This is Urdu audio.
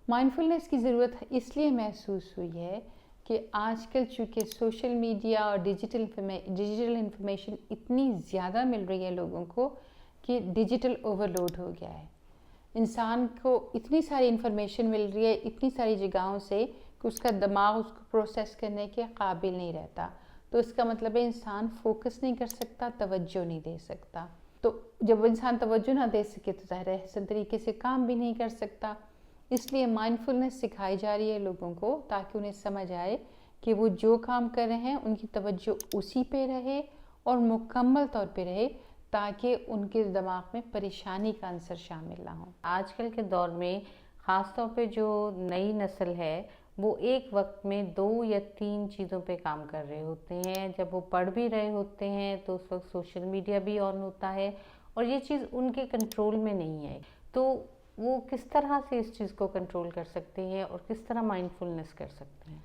مائنڈفلنس کی ضرورت اس لیے محسوس ہوئی ہے کہ آج کل چونکہ سوشل میڈیا اور ڈیجیٹل انفارمیشن اتنی زیادہ مل رہی ہے لوگوں کو کہ ڈیجیٹل اوور لوڈ ہو گیا ہے. انسان کو اتنی ساری انفارمیشن مل رہی ہے اتنی ساری جگہوں سے کہ اس کا دماغ اس کو پروسیس کرنے کے قابل نہیں رہتا. تو اس کا مطلب ہے انسان فوکس نہیں کر سکتا، توجہ نہیں دے سکتا. تو جب انسان توجہ نہ دے سکے تو ظاہر ہے احسن طریقے سے کام بھی نہیں کر سکتا. اس لیے مائنڈفلنس سکھائی جا رہی ہے لوگوں کو تاکہ انہیں سمجھ آئے کہ وہ جو کام کر رہے ہیں ان کی توجہ اسی پہ رہے اور مکمل طور پہ رہے تاکہ ان کے دماغ میں پریشانی کا عنصر شامل نہ ہو. آج کل کے دور میں خاص طور پہ جو نئی نسل ہے وہ ایک وقت میں 2 یا 3 چیزوں پہ کام کر رہے ہوتے ہیں. جب وہ پڑھ بھی رہے ہوتے ہیں تو اس وقت سوشل میڈیا بھی آن ہوتا ہے اور یہ چیز ان کے کنٹرول میں نہیں ہے. تو وہ کس طرح سے اس چیز کو کنٹرول کر سکتے ہیں اور کس طرح مائنڈفلنس کر سکتے ہیں؟